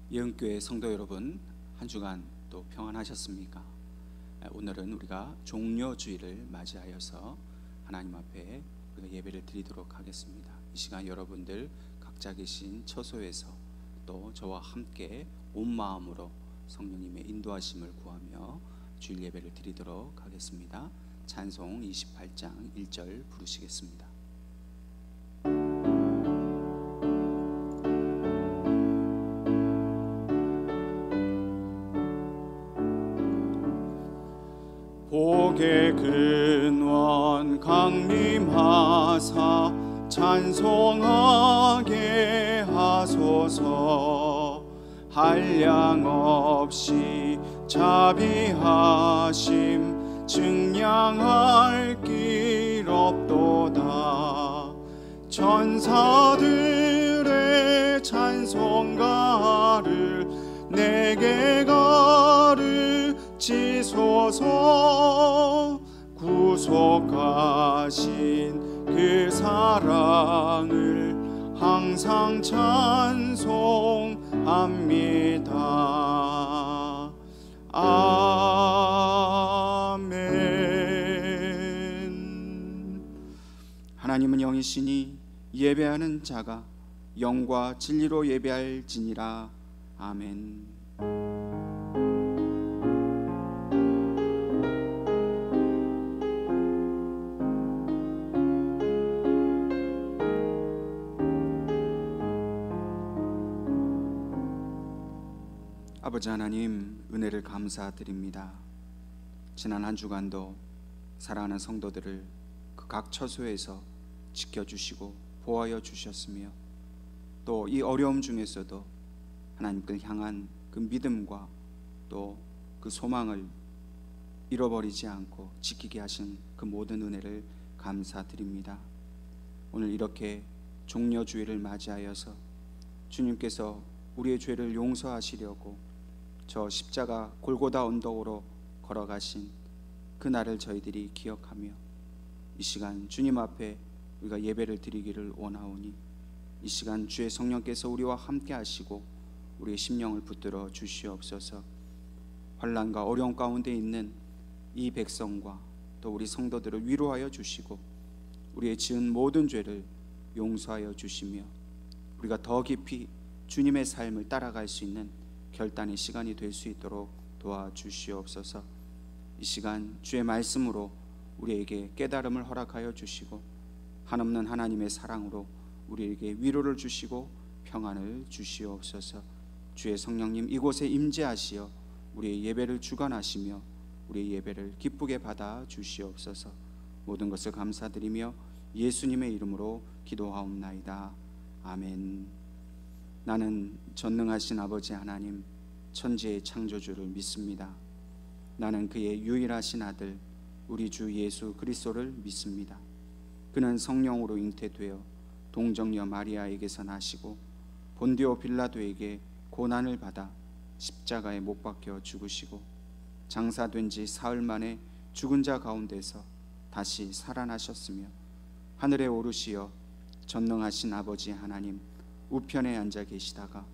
예은교회 성도 여러분, 한 주간 또 평안하셨습니까? 오늘은 우리가 종려주일을 맞이하여서 하나님 앞에 우리가 예배를 드리도록 하겠습니다. 이 시간 여러분들 각자 계신 처소에서 또 저와 함께 온 마음으로 성령님의 인도하심을 구하며 주일 예배를 드리도록 하겠습니다. 찬송 28장 1절 부르시겠습니다. 복의 근원 강림하사 찬송하게 하소서. 한량 없이 자비하심 증량할 길 없도다. 천사들의 찬송가를 내게 가르치소서. 구속하신 그 사랑을 항상 찬송합니다. 아멘. 하나님은 영이시니 예배하는 자가 영과 진리로 예배할지니라. 아멘. 아버지 하나님, 은혜를 감사드립니다. 지난 한 주간도 사랑하는 성도들을 그 각 처소에서 지켜주시고 보호하여 주셨으며, 또 이 어려움 중에서도 하나님께 향한 그 믿음과 또 그 소망을 잃어버리지 않고 지키게 하신 그 모든 은혜를 감사드립니다. 오늘 이렇게 종려주일을 맞이하여서 주님께서 우리의 죄를 용서하시려고 저 십자가 골고다 언덕으로 걸어가신 그날을 저희들이 기억하며 이 시간 주님 앞에 우리가 예배를 드리기를 원하오니, 이 시간 주의 성령께서 우리와 함께 하시고 우리의 심령을 붙들어 주시옵소서. 환난과 어려움 가운데 있는 이 백성과 또 우리 성도들을 위로하여 주시고 우리의 지은 모든 죄를 용서하여 주시며 우리가 더 깊이 주님의 삶을 따라갈 수 있는 결단의 시간이 될 수 있도록 도와주시옵소서. 이 시간 주의 말씀으로 우리에게 깨달음을 허락하여 주시고 한없는 하나님의 사랑으로 우리에게 위로를 주시고 평안을 주시옵소서. 주의 성령님 이곳에 임재하시어 우리의 예배를 주관하시며 우리의 예배를 기쁘게 받아 주시옵소서. 모든 것을 감사드리며 예수님의 이름으로 기도하옵나이다. 아멘. 나는 전능하신 아버지 하나님, 천지의 창조주를 믿습니다. 나는 그의 유일하신 아들 우리 주 예수 그리스도를 믿습니다. 그는 성령으로 잉태되어 동정녀 마리아에게서 나시고 본디오 빌라도에게 고난을 받아 십자가에 못 박혀 죽으시고 장사된 지 사흘 만에 죽은 자 가운데서 다시 살아나셨으며 하늘에 오르시어 전능하신 아버지 하나님 우편에 앉아 계시다가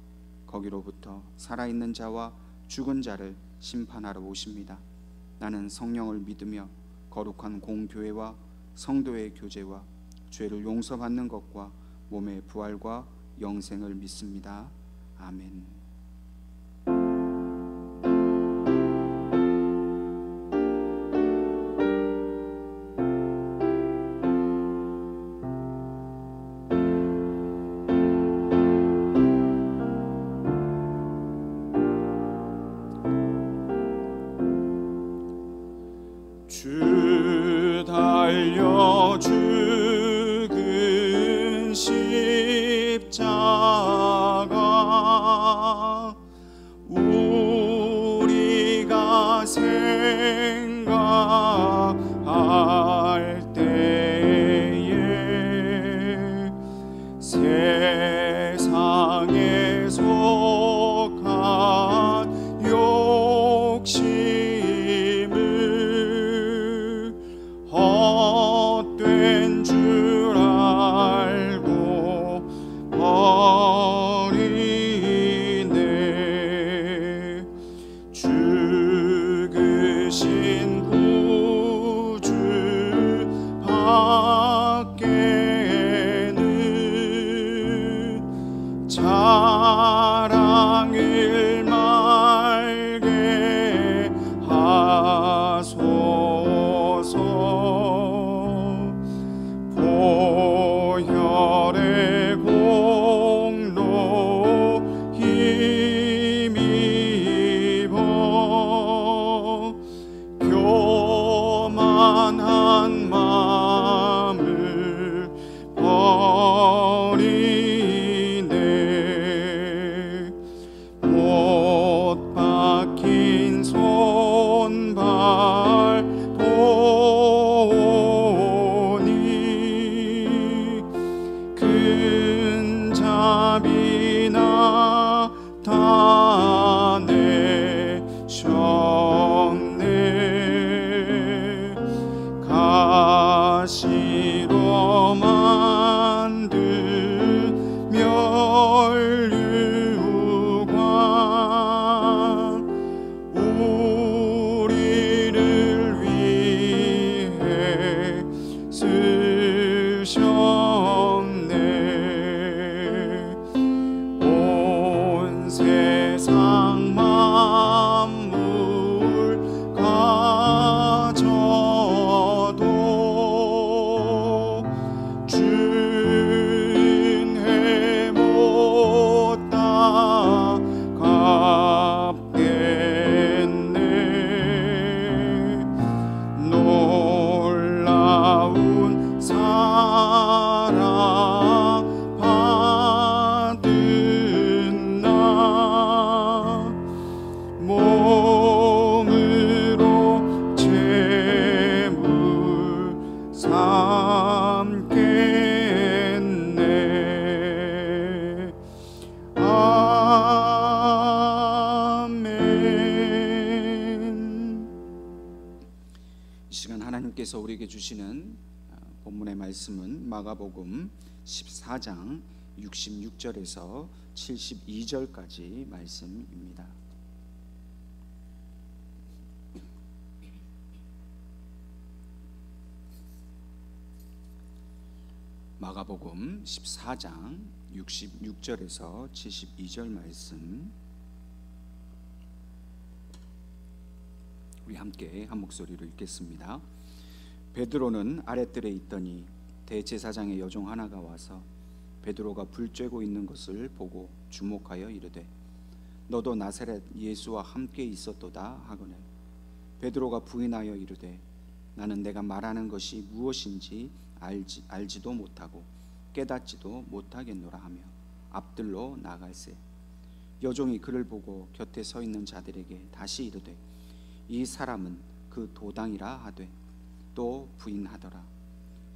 거기로부터 살아있는 자와 죽은 자를 심판하러 오십니다. 나는 성령을 믿으며 거룩한 공교회와 성도의 교제와 죄를 용서받는 것과 몸의 부활과 영생을 믿습니다. 아멘. 주 달려 죽은 십자가 답이 나타내셨네. 가시로 만든 멸류관 우리를 위해 쓰셨네. 온 세상 만물 가져도 주인의 못 갚겠네. 놀라운 사랑 받은 나 몸으로 제물 삼겠네. 아멘. 이 시간 하나님께서 우리에게 주시는 본문의 말씀은 마가복음 14장 66절에서 72절까지 말씀입니다. 마가복음 14장 66절에서 72절 말씀, 우리 함께 한 목소리로 읽겠습니다. 베드로는 아랫뜰에 있더니 대제사장의 여종 하나가 와서 베드로가 불 쬐고 있는 것을 보고 주목하여 이르되 너도 나사렛 예수와 함께 있었도다 하거늘 베드로가 부인하여 이르되 나는 내가 말하는 것이 무엇인지 알지도 못하고 깨닫지도 못하겠노라 하며 앞들로 나갈새 여종이 그를 보고 곁에 서 있는 자들에게 다시 이르되 이 사람은 그 도당이라 하되 또 부인하더라.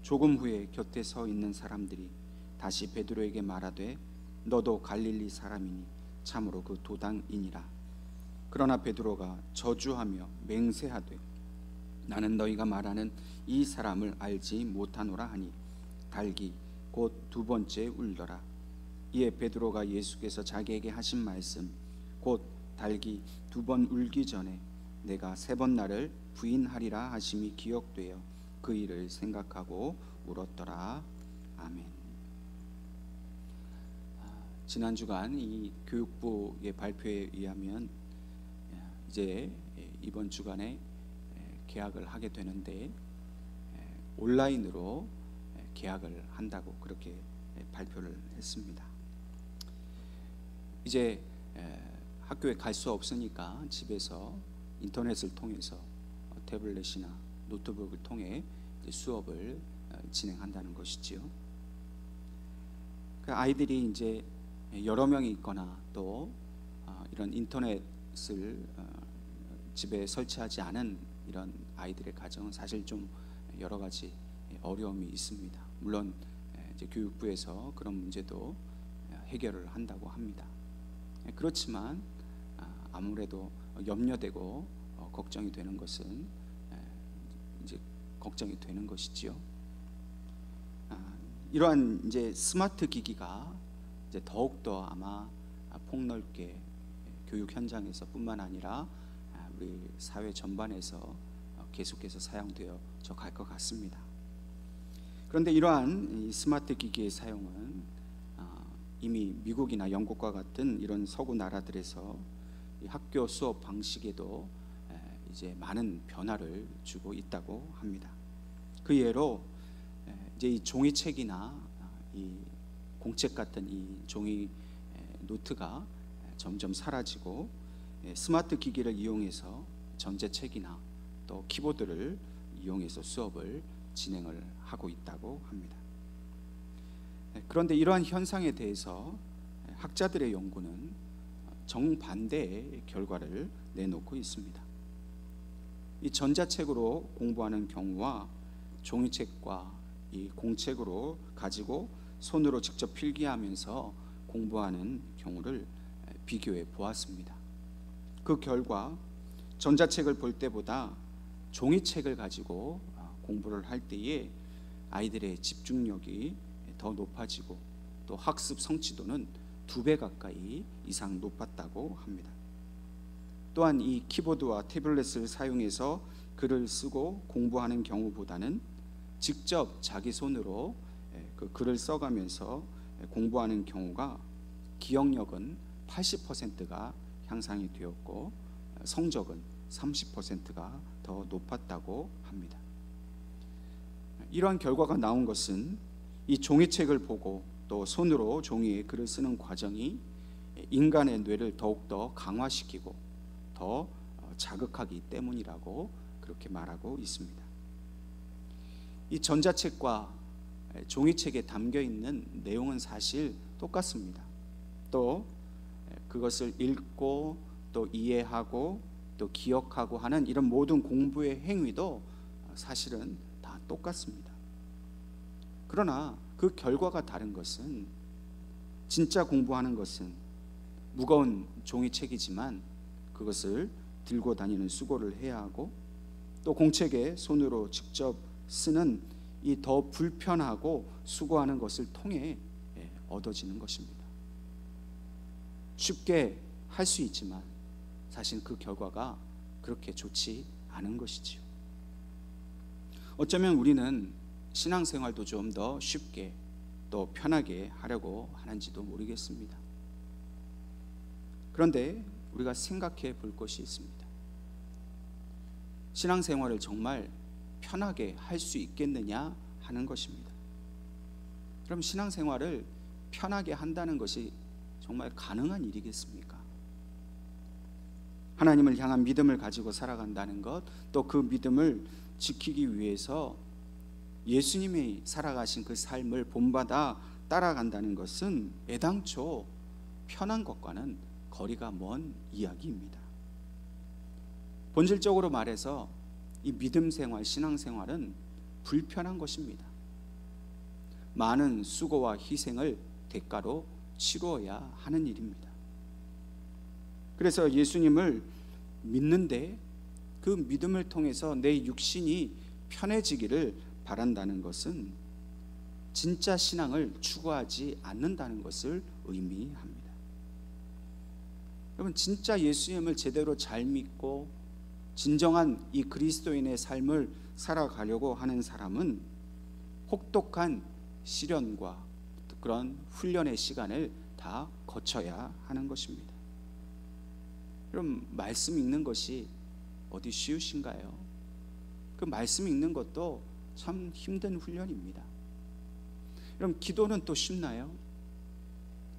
조금 후에 곁에 서 있는 사람들이 다시 베드로에게 말하되 너도 갈릴리 사람이니 참으로 그 도당이니라. 그러나 베드로가 저주하며 맹세하되 나는 너희가 말하는 이 사람을 알지 못하노라 하니 닭이 곧 두 번째 울더라. 이에 베드로가 예수께서 자기에게 하신 말씀 곧 닭이 두 번 울기 전에 내가 세 번 나를 부인하리라 하심이 기억되어 그 일을 생각하고 울었더라. 아멘. 지난 주간 이 교육부의 발표에 의하면 이제 이번 주간에 개학을 하게 되는데 온라인으로 개학을 한다고 그렇게 발표를 했습니다. 이제 학교에 갈 수 없으니까 집에서 인터넷을 통해서 태블릿이나 노트북을 통해 수업을 진행한다는 것이지요. 그 아이들이 이제 여러 명이 있거나 또 이런 인터넷을 집에 설치하지 않은 이런 아이들의 가정은 사실 좀 여러 가지 어려움이 있습니다. 물론 이제 교육부에서 그런 문제도 해결을 한다고 합니다. 그렇지만 아무래도 염려되고 걱정이 되는 것은 이제 걱정이 되는 것이지요. 이러한 이제 스마트 기기가 이제 더욱더 아마 폭넓게 교육 현장에서뿐만 아니라 우리 사회 전반에서 계속해서 사용되어져 갈 것 같습니다. 그런데 이러한 이 스마트 기기의 사용은 이미 미국이나 영국과 같은 이런 서구 나라들에서 이 학교 수업 방식에도 이제 많은 변화를 주고 있다고 합니다. 그 예로 이제 이 종이책이나 이 공책 같은 이 종이 노트가 점점 사라지고 스마트 기기를 이용해서 전자책이나 또 키보드를 이용해서 수업을 진행을 하고 있다고 합니다. 그런데 이러한 현상에 대해서 학자들의 연구는 정반대의 결과를 내놓고 있습니다. 이 전자책으로 공부하는 경우와 종이책과 이 공책으로 가지고 손으로 직접 필기하면서 공부하는 경우를 비교해 보았습니다. 그 결과 전자책을 볼 때보다 종이책을 가지고 공부를 할 때에 아이들의 집중력이 더 높아지고 또 학습 성취도는 2배 가까이 이상 높았다고 합니다. 또한 이 키보드와 태블릿을 사용해서 글을 쓰고 공부하는 경우보다는 직접 자기 손으로 그 글을 써가면서 공부하는 경우가 기억력은 80%가 향상이 되었고 성적은 30%가 더 높았다고 합니다. 이러한 결과가 나온 것은 이 종이책을 보고 또 손으로 종이에 글을 쓰는 과정이 인간의 뇌를 더욱더 강화시키고 더 자극하기 때문이라고 그렇게 말하고 있습니다. 이 전자책과 종이책에 담겨 있는 내용은 사실 똑같습니다. 또 그것을 읽고 또 이해하고 또 기억하고 하는 이런 모든 공부의 행위도 사실은 다 똑같습니다. 그러나 그 결과가 다른 것은 진짜 공부하는 것은 무거운 종이책이지만 그것을 들고 다니는 수고를 해야 하고 또 공책에 손으로 직접 쓰는 이 더 불편하고 수고하는 것을 통해 얻어지는 것입니다. 쉽게 할 수 있지만 사실 그 결과가 그렇게 좋지 않은 것이지요. 어쩌면 우리는 신앙생활도 좀 더 쉽게 또 편하게 하려고 하는지도 모르겠습니다. 그런데 우리가 생각해 볼 것이 있습니다. 신앙생활을 정말 편하게 할 수 있겠느냐 하는 것입니다. 그럼 신앙생활을 편하게 한다는 것이 정말 가능한 일이겠습니까? 하나님을 향한 믿음을 가지고 살아간다는 것, 또 그 믿음을 지키기 위해서 예수님이 살아가신 그 삶을 본받아 따라간다는 것은 애당초 편한 것과는 거리가 먼 이야기입니다. 본질적으로 말해서 이 믿음 생활, 신앙 생활은 불편한 것입니다. 많은 수고와 희생을 대가로 치루어야 하는 일입니다. 그래서 예수님을 믿는데 그 믿음을 통해서 내 육신이 편해지기를 바란다는 것은 진짜 신앙을 추구하지 않는다는 것을 의미합니다. 여러분, 진짜 예수님을 제대로 잘 믿고 진정한 이 그리스도인의 삶을 살아가려고 하는 사람은 혹독한 시련과 그런 훈련의 시간을 다 거쳐야 하는 것입니다. 그럼 말씀 읽는 것이 어디 쉬우신가요? 그 말씀 읽는 것도 참 힘든 훈련입니다. 그럼 기도는 또 쉽나요?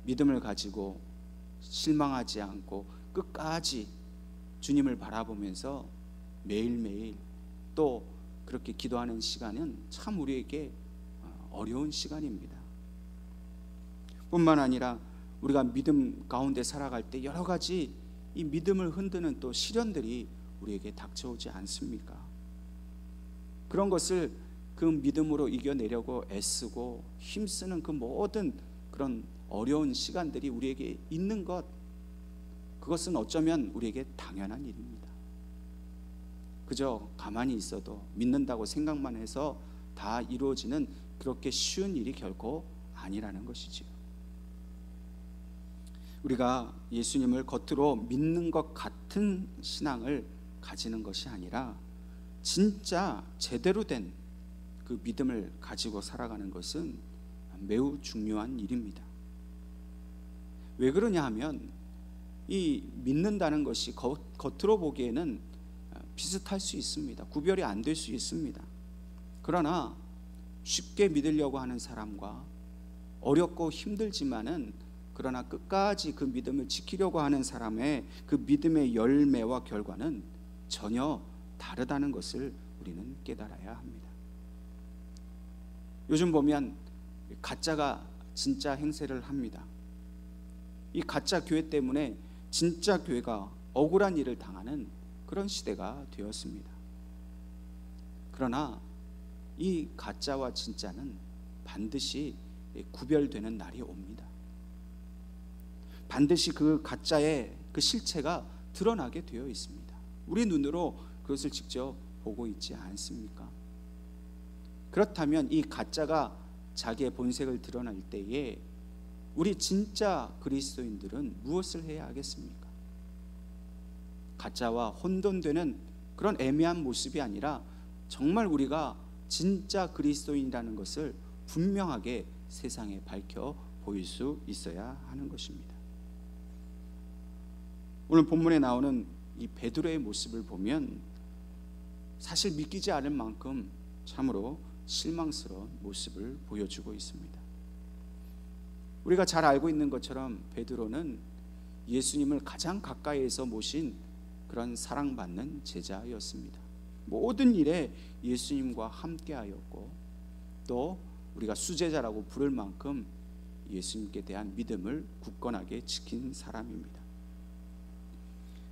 믿음을 가지고 실망하지 않고 끝까지 주님을 바라보면서 매일매일 또 그렇게 기도하는 시간은 참 우리에게 어려운 시간입니다. 뿐만 아니라 우리가 믿음 가운데 살아갈 때 여러 가지 이 믿음을 흔드는 또 시련들이 우리에게 닥쳐오지 않습니까? 그런 것을 그 믿음으로 이겨내려고 애쓰고 힘쓰는 그 모든 그런 어려운 시간들이 우리에게 있는 것, 그것은 어쩌면 우리에게 당연한 일입니다. 그저 가만히 있어도 믿는다고 생각만 해서 다 이루어지는 그렇게 쉬운 일이 결코 아니라는 것이지요. 우리가 예수님을 겉으로 믿는 것 같은 신앙을 가지는 것이 아니라 진짜 제대로 된 그 믿음을 가지고 살아가는 것은 매우 중요한 일입니다. 왜 그러냐 하면 이 믿는다는 것이 겉으로 보기에는 비슷할 수 있습니다. 구별이 안 될 수 있습니다. 그러나 쉽게 믿으려고 하는 사람과 어렵고 힘들지만은 그러나 끝까지 그 믿음을 지키려고 하는 사람의 그 믿음의 열매와 결과는 전혀 다르다는 것을 우리는 깨달아야 합니다. 요즘 보면 가짜가 진짜 행세를 합니다. 이 가짜 교회 때문에 진짜 교회가 억울한 일을 당하는 그런 시대가 되었습니다. 그러나 이 가짜와 진짜는 반드시 구별되는 날이 옵니다. 반드시 그 가짜의 그 실체가 드러나게 되어 있습니다. 우리 눈으로 그것을 직접 보고 있지 않습니까? 그렇다면 이 가짜가 자기의 본색을 드러낼 때에 우리 진짜 그리스도인들은 무엇을 해야 하겠습니까? 가짜와 혼돈되는 그런 애매한 모습이 아니라 정말 우리가 진짜 그리스도인이라는 것을 분명하게 세상에 밝혀 보일 수 있어야 하는 것입니다. 오늘 본문에 나오는 이 베드로의 모습을 보면 사실 믿기지 않을 만큼 참으로 실망스러운 모습을 보여주고 있습니다. 우리가 잘 알고 있는 것처럼 베드로는 예수님을 가장 가까이에서 모신 그런 사랑받는 제자였습니다. 모든 일에 예수님과 함께하였고 또 우리가 수제자라고 부를 만큼 예수님께 대한 믿음을 굳건하게 지킨 사람입니다.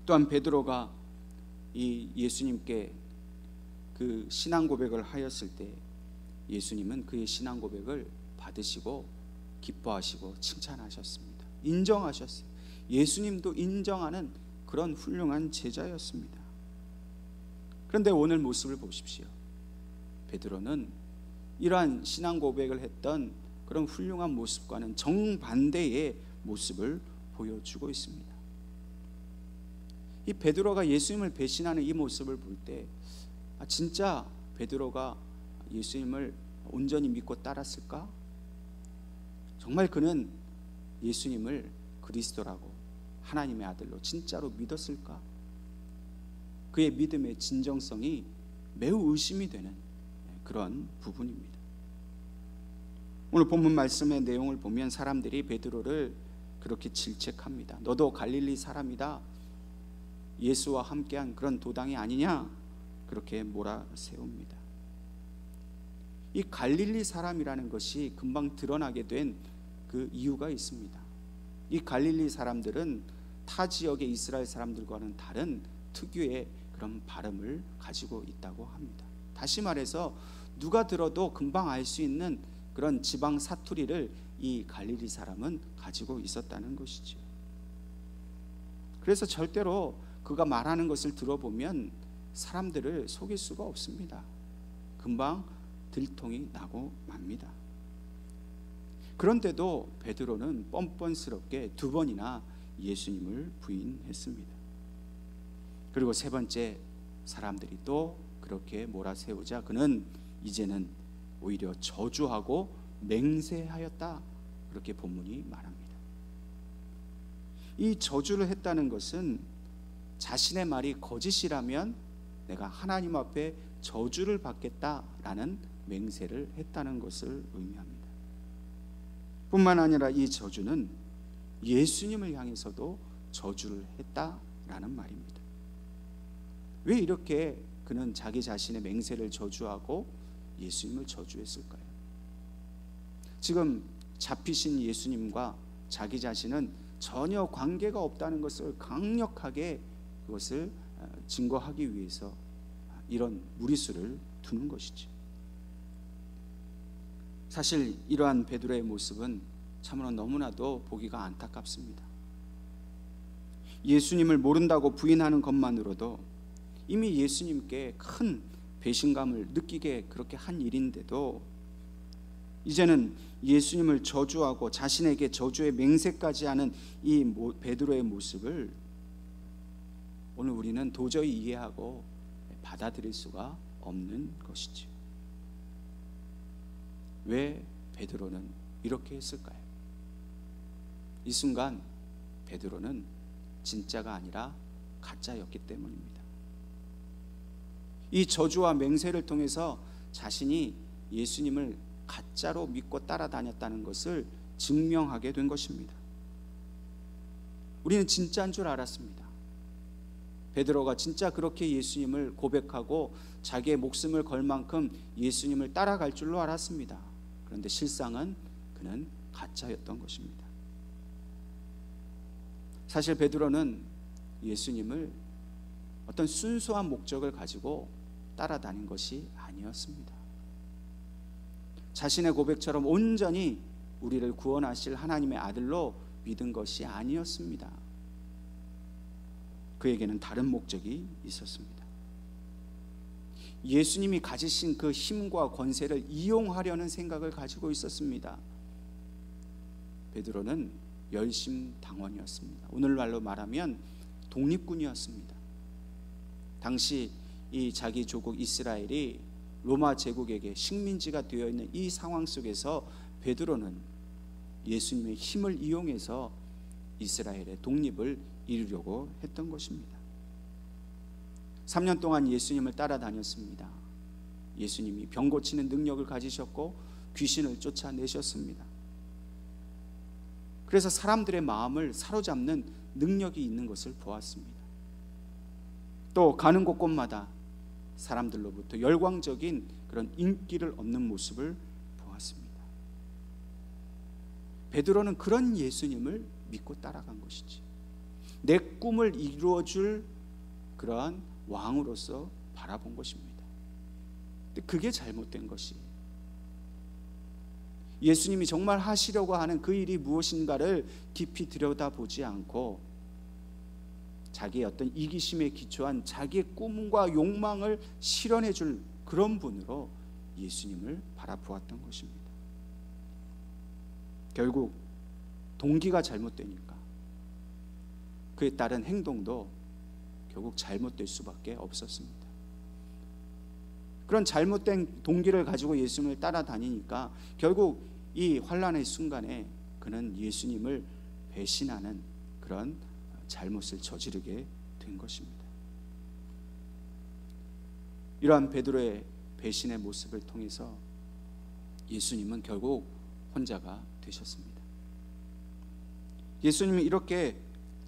또한 베드로가 이 예수님께 그 신앙 고백을 하였을 때 예수님은 그의 신앙 고백을 받으시고 기뻐하시고 칭찬하셨습니다. 인정하셨어요. 예수님도 인정하는 그런 훌륭한 제자였습니다. 그런데 오늘 모습을 보십시오. 베드로는 이러한 신앙 고백을 했던 그런 훌륭한 모습과는 정반대의 모습을 보여주고 있습니다. 이 베드로가 예수님을 배신하는 이 모습을 볼 때 진짜 베드로가 예수님을 온전히 믿고 따랐을까? 정말 그는 예수님을 그리스도라고 하나님의 아들로 진짜로 믿었을까? 그의 믿음의 진정성이 매우 의심이 되는 그런 부분입니다. 오늘 본문 말씀의 내용을 보면 사람들이 베드로를 그렇게 질책합니다. 너도 갈릴리 사람이다. 예수와 함께한 그런 도당이 아니냐? 그렇게 몰아세웁니다. 이 갈릴리 사람이라는 것이 금방 드러나게 된 그 이유가 있습니다. 이 갈릴리 사람들은 타 지역의 이스라엘 사람들과는 다른 특유의 그런 발음을 가지고 있다고 합니다. 다시 말해서 누가 들어도 금방 알 수 있는 그런 지방 사투리를 이 갈릴리 사람은 가지고 있었다는 것이죠. 그래서 절대로 그가 말하는 것을 들어보면 사람들을 속일 수가 없습니다. 금방 들통이 나고 맙니다. 그런데도 베드로는 뻔뻔스럽게 2번이나 예수님을 부인했습니다. 그리고 3번째 사람들이 또 그렇게 몰아세우자 그는 이제는 오히려 저주하고 맹세하였다. 그렇게 본문이 말합니다. 이 저주를 했다는 것은 자신의 말이 거짓이라면 내가 하나님 앞에 저주를 받겠다라는 맹세를 했다는 것을 의미합니다. 뿐만 아니라 이 저주는 예수님을 향해서도 저주를 했다라는 말입니다. 왜 이렇게 그는 자기 자신의 맹세를 저주하고 예수님을 저주했을까요? 지금 잡히신 예수님과 자기 자신은 전혀 관계가 없다는 것을 강력하게 그것을 증거하기 위해서 이런 무리수를 두는 것이죠. 사실 이러한 베드로의 모습은 참으로 너무나도 보기가 안타깝습니다. 예수님을 모른다고 부인하는 것만으로도 이미 예수님께 큰 배신감을 느끼게 그렇게 한 일인데도 이제는 예수님을 저주하고 자신에게 저주의 맹세까지 하는 이 베드로의 모습을 오늘 우리는 도저히 이해하고 받아들일 수가 없는 것이죠. 왜 베드로는 이렇게 했을까요? 이 순간 베드로는 진짜가 아니라 가짜였기 때문입니다. 이 저주와 맹세를 통해서 자신이 예수님을 가짜로 믿고 따라다녔다는 것을 증명하게 된 것입니다. 우리는 진짜인 줄 알았습니다. 베드로가 진짜 그렇게 예수님을 고백하고 자기의 목숨을 걸 만큼 예수님을 따라갈 줄로 알았습니다. 그런데 실상은 그는 가짜였던 것입니다. 사실 베드로는 예수님을 어떤 순수한 목적을 가지고 따라다닌 것이 아니었습니다. 자신의 고백처럼 온전히 우리를 구원하실 하나님의 아들로 믿은 것이 아니었습니다. 그에게는 다른 목적이 있었습니다. 예수님이 가지신 그 힘과 권세를 이용하려는 생각을 가지고 있었습니다. 베드로는 열심당원이었습니다. 오늘날로 말하면 독립군이었습니다. 당시 이 자기 조국 이스라엘이 로마 제국에게 식민지가 되어 있는 이 상황 속에서 베드로는 예수님의 힘을 이용해서 이스라엘의 독립을 이루려고 했던 것입니다. 3년 동안 예수님을 따라다녔습니다. 예수님이 병 고치는 능력을 가지셨고 귀신을 쫓아내셨습니다. 그래서 사람들의 마음을 사로잡는 능력이 있는 것을 보았습니다. 또 가는 곳곳마다 사람들로부터 열광적인 그런 인기를 얻는 모습을 보았습니다. 베드로는 그런 예수님을 믿고 따라간 것이지, 내 꿈을 이루어줄 그러한 왕으로서 바라본 것입니다. 근데 그게 잘못된 것이에요. 예수님이 정말 하시려고 하는 그 일이 무엇인가를 깊이 들여다보지 않고 자기의 어떤 이기심에 기초한 자기의 꿈과 욕망을 실현해 줄 그런 분으로 예수님을 바라보았던 것입니다. 결국 동기가 잘못되니까 그에 따른 행동도 결국 잘못될 수밖에 없었습니다. 그런 잘못된 동기를 가지고 예수님을 따라다니니까 결국 이 환난의 순간에 그는 예수님을 배신하는 그런 잘못을 저지르게 된 것입니다. 이러한 베드로의 배신의 모습을 통해서 예수님은 결국 혼자가 되셨습니다. 예수님은 이렇게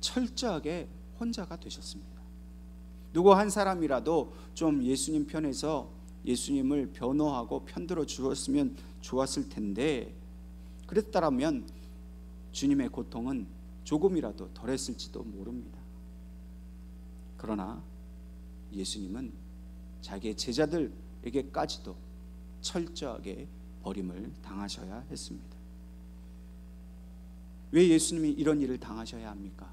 철저하게 혼자가 되셨습니다. 누구 한 사람이라도 좀 예수님 편에서 예수님을 변호하고 편들어 주었으면 좋았을 텐데, 그랬다면 주님의 고통은 조금이라도 덜했을지도 모릅니다. 그러나 예수님은 자기의 제자들에게까지도 철저하게 버림을 당하셔야 했습니다. 왜 예수님이 이런 일을 당하셔야 합니까?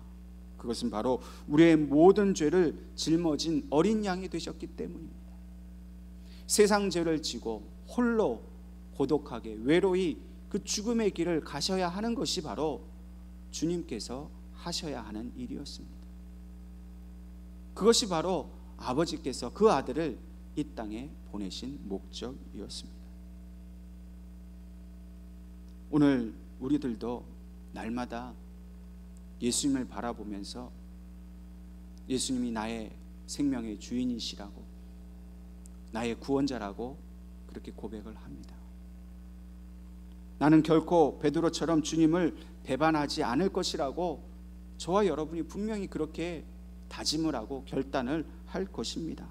그것은 바로 우리의 모든 죄를 짊어진 어린 양이 되셨기 때문입니다. 세상 죄를 지고 홀로 고독하게 외로이 그 죽음의 길을 가셔야 하는 것이 바로 주님께서 하셔야 하는 일이었습니다. 그것이 바로 아버지께서 그 아들을 이 땅에 보내신 목적이었습니다. 오늘 우리들도 날마다 예수님을 바라보면서 예수님이 나의 생명의 주인이시라고, 나의 구원자라고 그렇게 고백을 합니다. 나는 결코 베드로처럼 주님을 배반하지 않을 것이라고 저와 여러분이 분명히 그렇게 다짐을 하고 결단을 할 것입니다.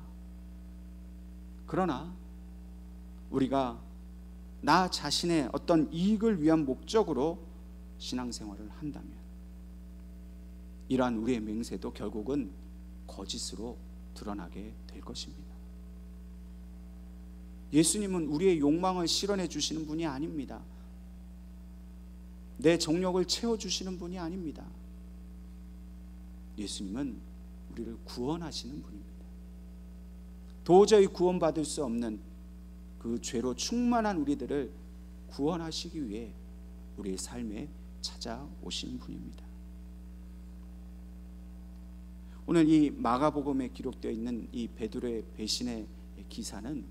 그러나 우리가 나 자신의 어떤 이익을 위한 목적으로 신앙생활을 한다면 이러한 우리의 맹세도 결국은 거짓으로 드러나게 될 것입니다. 예수님은 우리의 욕망을 실현해 주시는 분이 아닙니다. 내 정욕을 채워주시는 분이 아닙니다. 예수님은 우리를 구원하시는 분입니다. 도저히 구원받을 수 없는 그 죄로 충만한 우리들을 구원하시기 위해 우리의 삶에 찾아오신 분입니다. 오늘 이 마가복음에 기록되어 있는 이 베드로의 배신의 기사는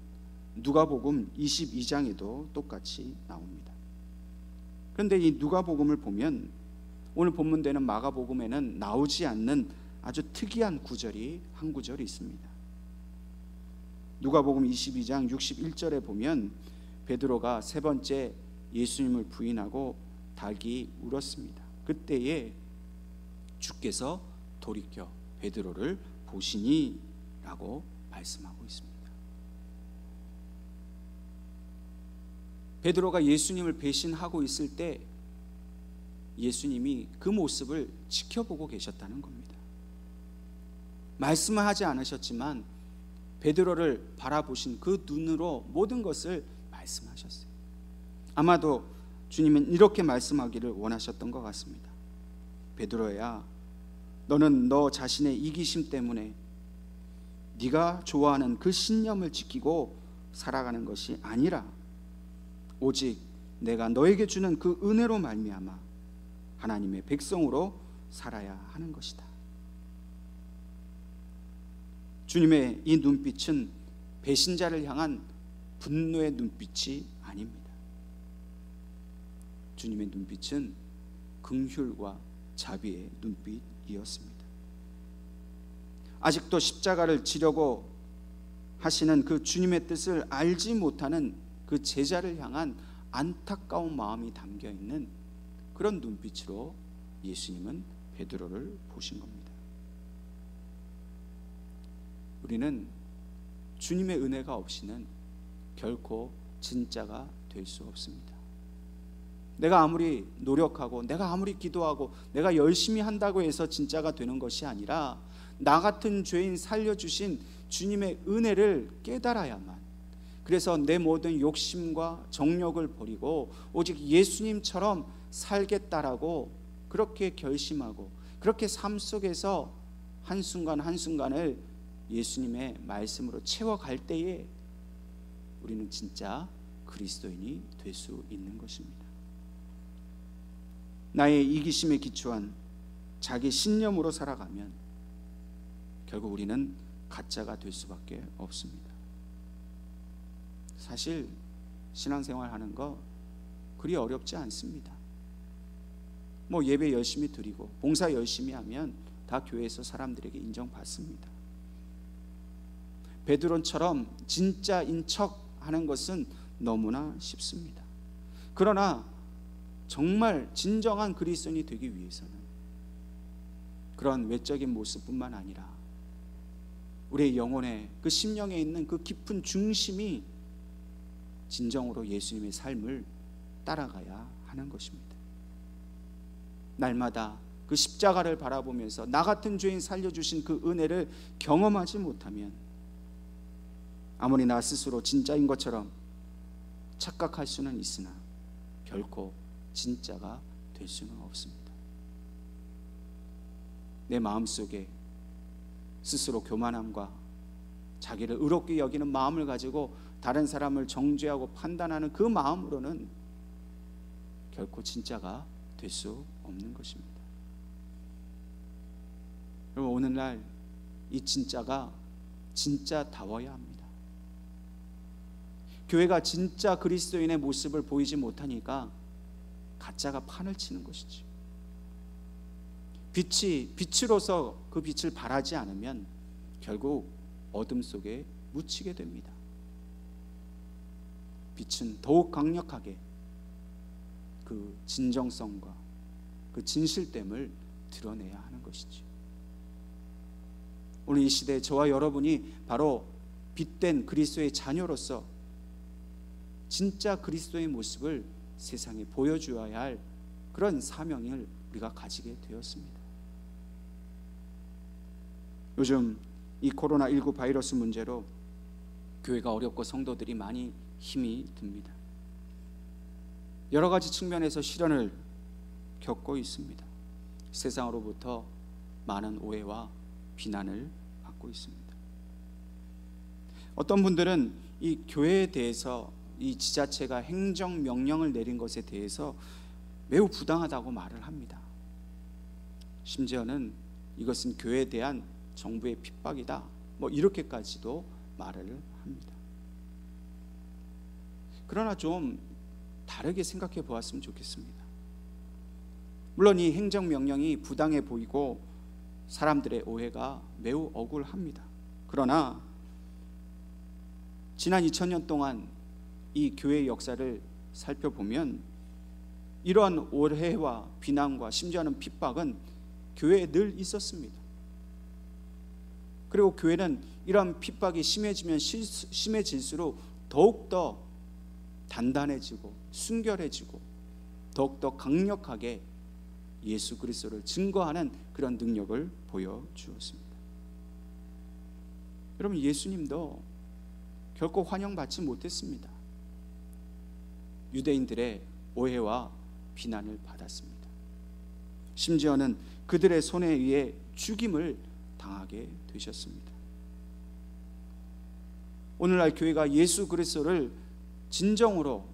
누가복음 22장에도 똑같이 나옵니다. 그런데 이 누가복음을 보면 오늘 본문되는 마가복음에는 나오지 않는 아주 특이한 구절이 한 구절이 있습니다. 누가복음 22장 61절에 보면 베드로가 세 번째 예수님을 부인하고 닭이 울었습니다. 그때에 주께서 돌이켜 베드로를 보시니 라고 말씀하고 있습니다. 베드로가 예수님을 배신하고 있을 때 예수님이 그 모습을 지켜보고 계셨다는 겁니다. 말씀을 하지 않으셨지만 베드로를 바라보신 그 눈으로 모든 것을 말씀하셨어요. 아마도 주님은 이렇게 말씀하기를 원하셨던 것 같습니다. 베드로야, 너는 너 자신의 이기심 때문에 네가 좋아하는 그 신념을 지키고 살아가는 것이 아니라 오직 내가 너에게 주는 그 은혜로 말미암아 하나님의 백성으로 살아야 하는 것이다. 주님의 이 눈빛은 배신자를 향한 분노의 눈빛이 아닙니다. 주님의 눈빛은 긍휼과 자비의 눈빛이었습니다. 아직도 십자가를 지려고 하시는 그 주님의 뜻을 알지 못하는 그 제자를 향한 안타까운 마음이 담겨 있는 그런 눈빛으로 예수님은 베드로를 보신 겁니다. 우리는 주님의 은혜가 없이는 결코 진짜가 될 수 없습니다. 내가 아무리 노력하고 내가 아무리 기도하고 내가 열심히 한다고 해서 진짜가 되는 것이 아니라 나 같은 죄인 살려주신 주님의 은혜를 깨달아야만, 그래서 내 모든 욕심과 정욕을 버리고 오직 예수님처럼 살겠다라고 그렇게 결심하고 그렇게 삶 속에서 한순간 한순간을 예수님의 말씀으로 채워갈 때에 우리는 진짜 그리스도인이 될 수 있는 것입니다. 나의 이기심에 기초한 자기 신념으로 살아가면 결국 우리는 가짜가 될 수밖에 없습니다. 사실 신앙생활 하는 거 그리 어렵지 않습니다. 예배 열심히 드리고 봉사 열심히 하면 다 교회에서 사람들에게 인정받습니다. 베드로처럼 진짜인 척 하는 것은 너무나 쉽습니다. 그러나 정말 진정한 그리스도인이 되기 위해서는 그런 외적인 모습뿐만 아니라 우리의 영혼의 그 심령에 있는 그 깊은 중심이 진정으로 예수님의 삶을 따라가야 하는 것입니다. 날마다 그 십자가를 바라보면서 나 같은 죄인 살려주신 그 은혜를 경험하지 못하면 아무리 나 스스로 진짜인 것처럼 착각할 수는 있으나 결코 진짜가 될 수는 없습니다. 내 마음속에 스스로 교만함과 자기를 의롭게 여기는 마음을 가지고 다른 사람을 정죄하고 판단하는 그 마음으로는 결코 진짜가 될 수 없는 것입니다. 여러분, 오늘날 이 진짜가 진짜다워야 합니다. 교회가 진짜 그리스도인의 모습을 보이지 못하니까 가짜가 판을 치는 것이지. 빛이 빛으로서 그 빛을 발하지 않으면 결국 어둠 속에 묻히게 됩니다. 빛은 더욱 강력하게 그 진정성과 그 진실됨을 드러내야 하는 것이지. 오늘 이 시대에 저와 여러분이 바로 빛된 그리스도의 자녀로서 진짜 그리스도의 모습을 세상에 보여주어야 할 그런 사명을 우리가 가지게 되었습니다. 요즘 이 코로나19 바이러스 문제로 교회가 어렵고 성도들이 많이 힘이 듭니다. 여러 가지 측면에서 시련을 겪고 있습니다. 세상으로부터 많은 오해와 비난을 받고 있습니다. 어떤 분들은 이 교회에 대해서 이 지자체가 행정명령을 내린 것에 대해서 매우 부당하다고 말을 합니다. 심지어는 이것은 교회에 대한 정부의 핍박이다, 이렇게까지도 말을 합니다. 그러나 좀 다르게 생각해 보았으면 좋겠습니다. 물론 이 행정명령이 부당해 보이고 사람들의 오해가 매우 억울합니다. 그러나 지난 2000년 동안 이 교회의 역사를 살펴보면 이러한 오해와 비난과 심지어는 핍박은 교회에 늘 있었습니다. 그리고 교회는 이러한 핍박이 심해지면 심해질수록 더욱더 단단해지고 순결해지고 더욱더 강력하게 예수 그리스도를 증거하는 그런 능력을 보여주었습니다. 여러분, 예수님도 결코 환영받지 못했습니다. 유대인들의 오해와 비난을 받았습니다. 심지어는 그들의 손에 의해 죽임을 당하게 되셨습니다. 오늘날 교회가 예수 그리스도를 진정으로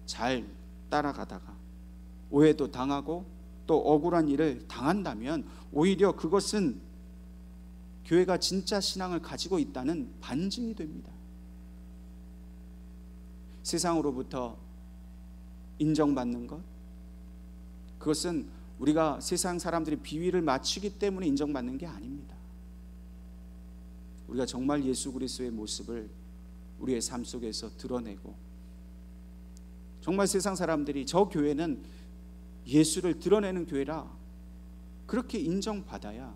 잘 따라가다가 오해도 당하고 또 억울한 일을 당한다면 오히려 그것은 교회가 진짜 신앙을 가지고 있다는 반증이 됩니다. 세상으로부터 인정받는 것, 그것은 우리가 세상 사람들이 비위를 맞추기 때문에 인정받는 게 아닙니다. 우리가 정말 예수 그리스도의 모습을 우리의 삶 속에서 드러내고 정말 세상 사람들이 저 교회는 예수를 드러내는 교회라 그렇게 인정받아야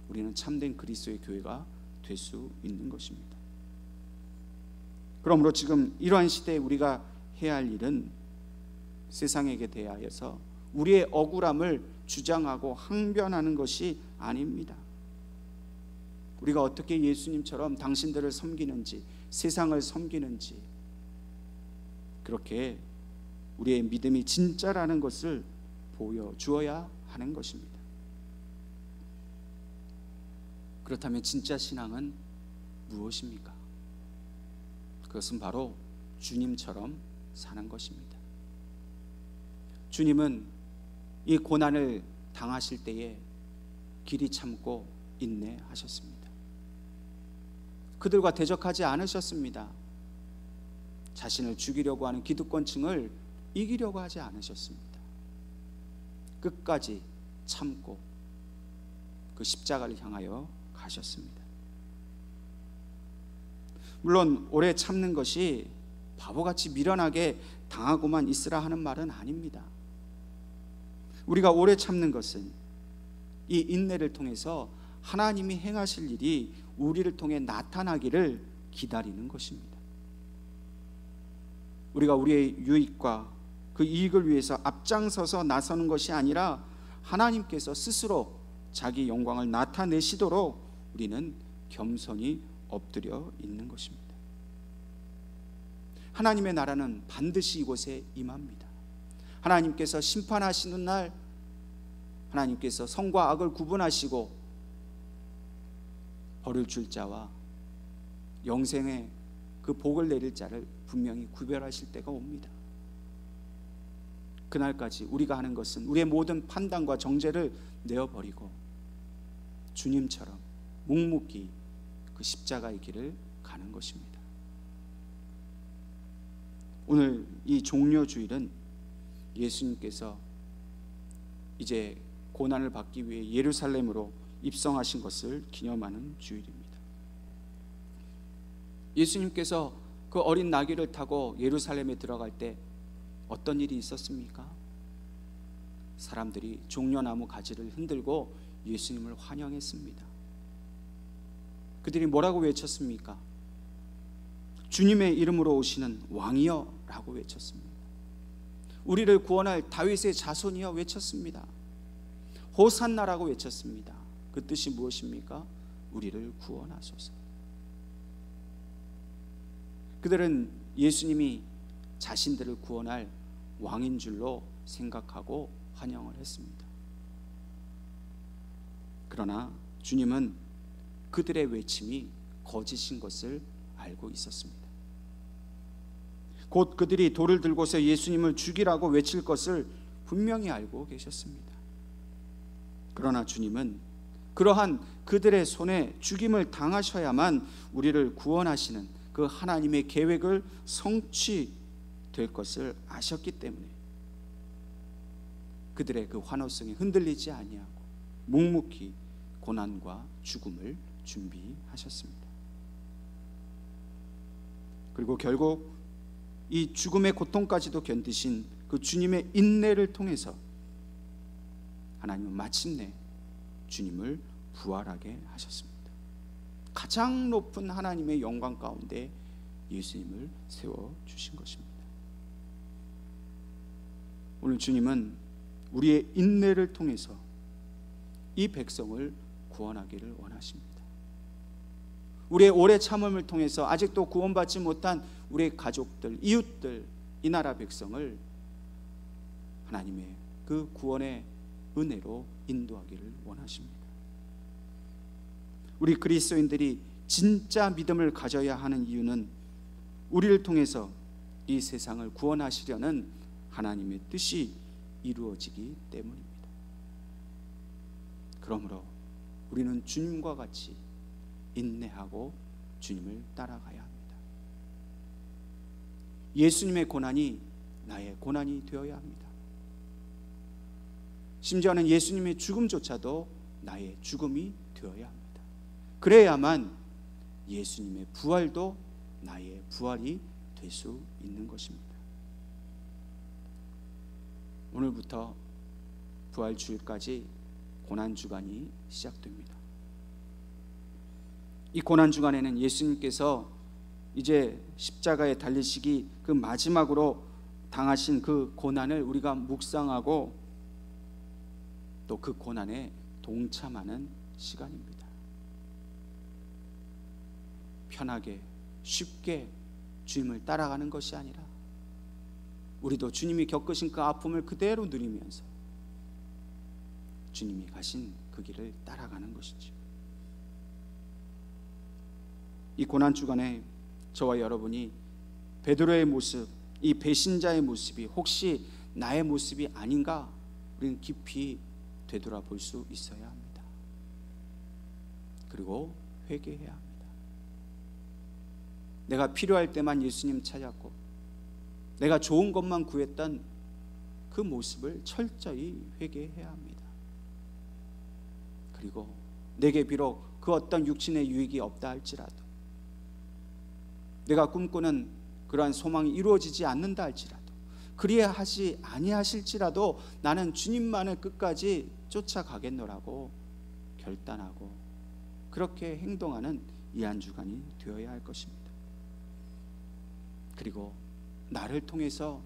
우리는 참된 그리스도의 교회가 될 수 있는 것입니다. 그러므로 지금 이러한 시대에 우리가 해야 할 일은 세상에게 대하여서 우리의 억울함을 주장하고 항변하는 것이 아닙니다. 우리가 어떻게 예수님처럼 당신들을 섬기는지, 세상을 섬기는지, 그렇게 우리의 믿음이 진짜라는 것을 보여주어야 하는 것입니다. 그렇다면 진짜 신앙은 무엇입니까? 그것은 바로 주님처럼 사는 것입니다. 주님은 이 고난을 당하실 때에 길이 참고 인내하셨습니다. 그들과 대적하지 않으셨습니다. 자신을 죽이려고 하는 기득권층을 이기려고 하지 않으셨습니다. 끝까지 참고 그 십자가를 향하여 가셨습니다. 물론 오래 참는 것이 바보같이 미련하게 당하고만 있으라 하는 말은 아닙니다. 우리가 오래 참는 것은 이 인내를 통해서 하나님이 행하실 일이 우리를 통해 나타나기를 기다리는 것입니다. 우리가 우리의 유익과 그 이익을 위해서 앞장서서 나서는 것이 아니라 하나님께서 스스로 자기 영광을 나타내시도록 우리는 겸손히 엎드려 있는 것입니다. 하나님의 나라는 반드시 이곳에 임합니다. 하나님께서 심판하시는 날 하나님께서 선과 악을 구분하시고 벌을 줄 자와 영생의 그 복을 내릴 자를 분명히 구별하실 때가 옵니다. 그날까지 우리가 하는 것은 우리의 모든 판단과 정죄를 내어버리고 주님처럼 묵묵히 그 십자가의 길을 가는 것입니다. 오늘 이 종려주일은 예수님께서 이제 고난을 받기 위해 예루살렘으로 입성하신 것을 기념하는 주일입니다. 예수님께서 그 어린 나귀를 타고 예루살렘에 들어갈 때 어떤 일이 있었습니까? 사람들이 종려나무 가지를 흔들고 예수님을 환영했습니다. 그들이 뭐라고 외쳤습니까? 주님의 이름으로 오시는 왕이여 라고 외쳤습니다. 우리를 구원할 다윗의 자손이여 외쳤습니다. 호산나라고 외쳤습니다. 그 뜻이 무엇입니까? 우리를 구원하소서. 그들은 예수님이 자신들을 구원할 왕인 줄로 생각하고 환영을 했습니다. 그러나 주님은 그들의 외침이 거짓인 것을 알고 있었습니다. 곧 그들이 돌을 들고서 예수님을 죽이라고 외칠 것을 분명히 알고 계셨습니다. 그러나 주님은 그러한 그들의 손에 죽임을 당하셔야만 우리를 구원하시는 그 하나님의 계획을 성취될 것을 아셨기 때문에 그들의 그 환호성에 흔들리지 아니하고 묵묵히 고난과 죽음을 준비하셨습니다. 그리고 결국 이 죽음의 고통까지도 견디신 그 주님의 인내를 통해서 하나님은 마침내 주님을 부활하게 하셨습니다. 가장 높은 하나님의 영광 가운데 예수님을 세워주신 것입니다. 오늘 주님은 우리의 인내를 통해서 이 백성을 구원하기를 원하십니다. 우리의 오래 참음을 통해서 아직도 구원받지 못한 우리의 가족들, 이웃들, 이 나라 백성을 하나님의 그 구원의 은혜로 인도하기를 원하십니다. 우리 그리스도인들이 진짜 믿음을 가져야 하는 이유는 우리를 통해서 이 세상을 구원하시려는 하나님의 뜻이 이루어지기 때문입니다. 그러므로 우리는 주님과 같이 인내하고 주님을 따라가야 합니다. 예수님의 고난이 나의 고난이 되어야 합니다. 심지어는 예수님의 죽음조차도 나의 죽음이 되어야 합니다. 그래야만 예수님의 부활도 나의 부활이 될 수 있는 것입니다. 오늘부터 부활주일까지 고난주간이 시작됩니다. 이 고난주간에는 예수님께서 이제 십자가에 달리시기 그 마지막으로 당하신 그 고난을 우리가 묵상하고 또 그 고난에 동참하는 시간입니다. 편하게 쉽게 주님을 따라가는 것이 아니라 우리도 주님이 겪으신 그 아픔을 그대로 누리면서 주님이 가신 그 길을 따라가는 것이죠. 이 고난주간에 저와 여러분이 베드로의 모습, 이 배신자의 모습이 혹시 나의 모습이 아닌가 우리는 깊이 되돌아볼 수 있어야 합니다. 그리고 회개해야 합니다. 내가 필요할 때만 예수님 찾았고 내가 좋은 것만 구했던 그 모습을 철저히 회개해야 합니다. 그리고 내게 비록 그 어떤 육신의 유익이 없다 할지라도, 내가 꿈꾸는 그러한 소망이 이루어지지 않는다 할지라도, 그리야 하지 아니하실지라도 나는 주님만을 끝까지 쫓아가겠노라고 결단하고 그렇게 행동하는 이 한 주간이 되어야 할 것입니다. 그리고 나를 통해서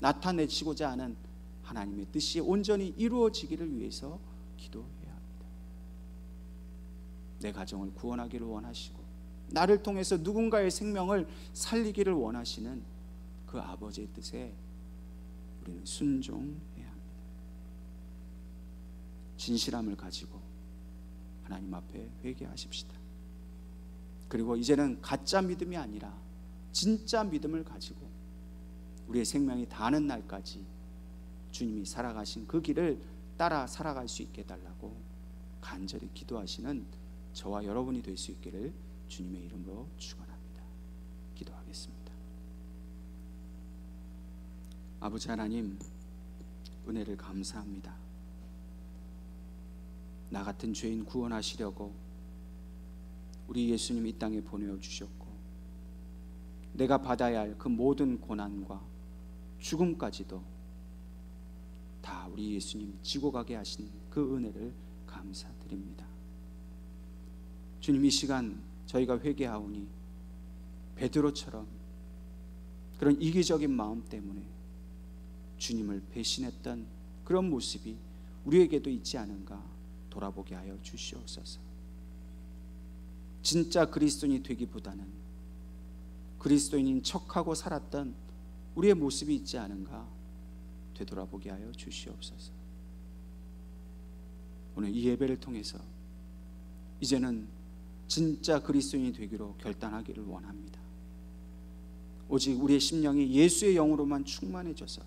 나타내시고자 하는 하나님의 뜻이 온전히 이루어지기를 위해서 기도해야 합니다. 내 가정을 구원하기를 원하시고 나를 통해서 누군가의 생명을 살리기를 원하시는 그 아버지의 뜻에 우리는 순종해야 합니다. 진실함을 가지고 하나님 앞에 회개하십시다. 그리고 이제는 가짜 믿음이 아니라 진짜 믿음을 가지고 우리의 생명이 다하는 날까지 주님이 살아가신 그 길을 따라 살아갈 수 있게 해달라고 간절히 기도하시는 저와 여러분이 될 수 있기를 주님의 이름으로 축원합니다. 기도하겠습니다. 아버지 하나님, 은혜를 감사합니다. 나 같은 죄인 구원하시려고 우리 예수님 이 땅에 보내주셨고 내가 받아야 할 그 모든 고난과 죽음까지도 다 우리 예수님 지고 가게 하신 그 은혜를 감사드립니다. 주님, 이 시간 저희가 회개하오니 베드로처럼 그런 이기적인 마음 때문에 주님을 배신했던 그런 모습이 우리에게도 있지 않은가 돌아보게 하여 주시옵소서. 진짜 그리스도인이 되기보다는 그리스도인인 척하고 살았던 우리의 모습이 있지 않은가 되돌아보게 하여 주시옵소서. 오늘 이 예배를 통해서 이제는 진짜 그리스도인이 되기로 결단하기를 원합니다. 오직 우리의 심령이 예수의 영으로만 충만해져서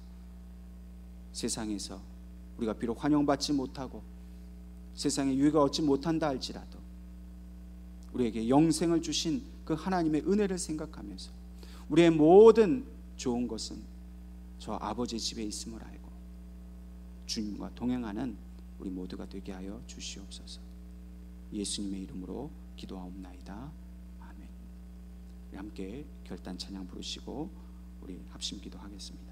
세상에서 우리가 비록 환영받지 못하고 세상에 유익을 얻지 못한다 할지라도 우리에게 영생을 주신 그 하나님의 은혜를 생각하면서 우리의 모든 좋은 것은 저 아버지의 집에 있음을 알고 주님과 동행하는 우리 모두가 되게 하여 주시옵소서. 예수님의 이름으로 기도하옵나이다. 아멘. 우리 함께 결단 찬양 부르시고 우리 합심 기도하겠습니다.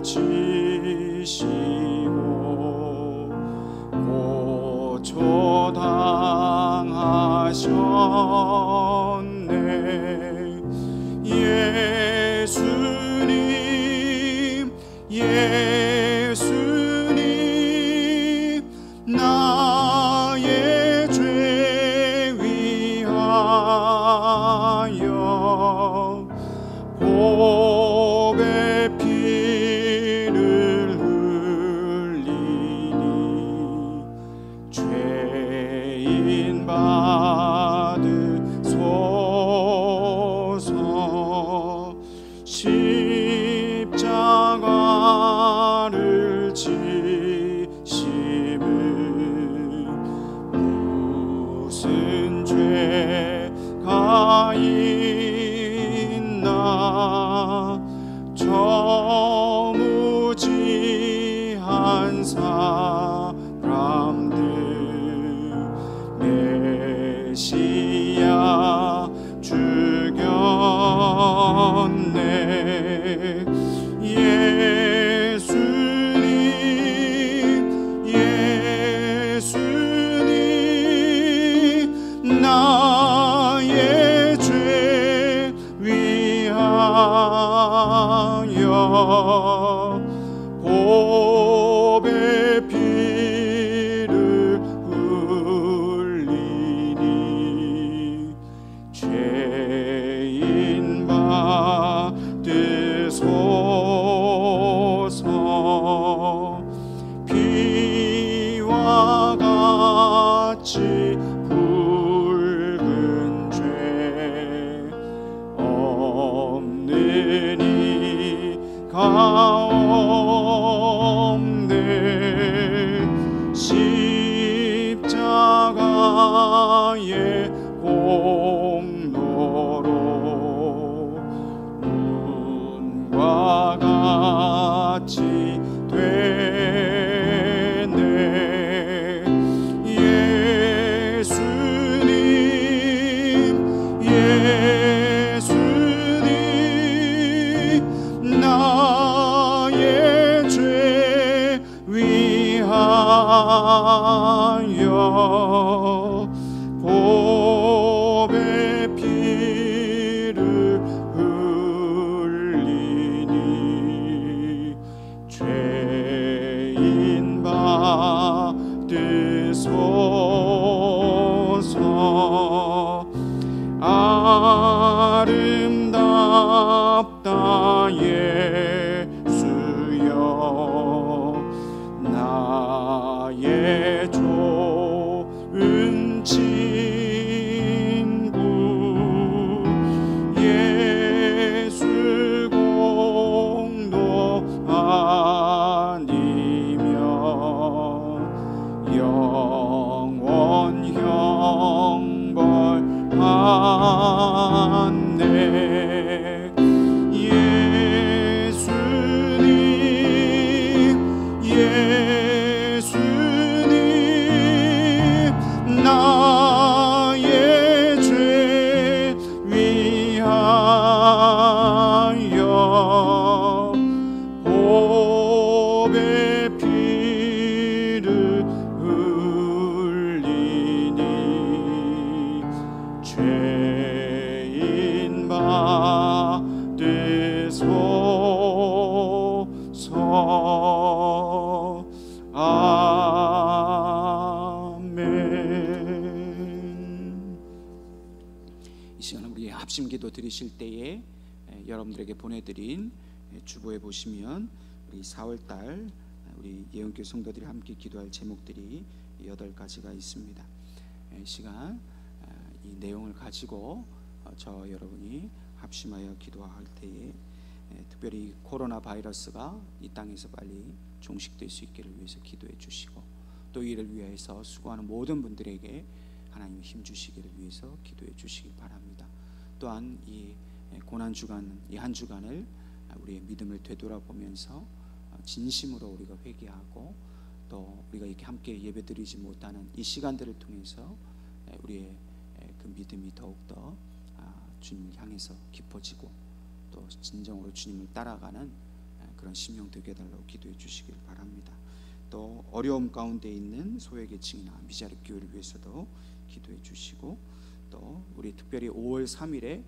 지시고 고초당하셨네. 예수님 예수님 나의 죄 위하여 보배 피를 흘리니 죄인 받으소서. 십자가를 지심은 무슨 죄가 있나. 저 무지한 사람들 메시아 죽였네. 예수님 예수님 나의 죄 위하여 보배 피를 흘리니 죄인 받으소서. 피와 같이 붉은 죄 없는 이가 없네. 십자가의 공로로 눈과 같이 되네. 예수님 예수님 나의 죄 위하여 보배 피를 흘리니 죄인 받으소서. 아름답다 예수여 나의 좋은 친구. 예수 공도 아니면 영원 형벌 받네. 예수님 예수님 나의 죄 위하여 보배 피를 흘리니 죄인 받으소서. 아멘. 이 시간 우리 합심기도 드리실 때에 여러분들에게 보내드린 주보에 보시면 우리 4월달 우리 예언교회 성도들이 함께 기도할 제목들이 8가지가 있습니다. 이 시간 이 내용을 가지고 저 여러분이 합심하여 기도할 때에 특별히 코로나 바이러스가 이 땅에서 빨리 종식될 수 있기를 위해서 기도해 주시고, 또 이를 위해서 수고하는 모든 분들에게 하나님 힘 주시기를 위해서 기도해 주시기 바랍니다. 또한 이 고난 주간, 이 한 주간을 우리의 믿음을 되돌아보면서 진심으로 우리가 회개하고, 또 우리가 이렇게 함께 예배드리지 못하는 이 시간들을 통해서 우리의 그 믿음이 더욱더 주님을 향해서 깊어지고, 또 진정으로 주님을 따라가는 그런 심령 되게 해달라고 기도해 주시길 바랍니다. 또 어려움 가운데 있는 소외계층이나 미자립 교회를 위해서도 기도해 주시고, 또 우리 특별히 5월 3일에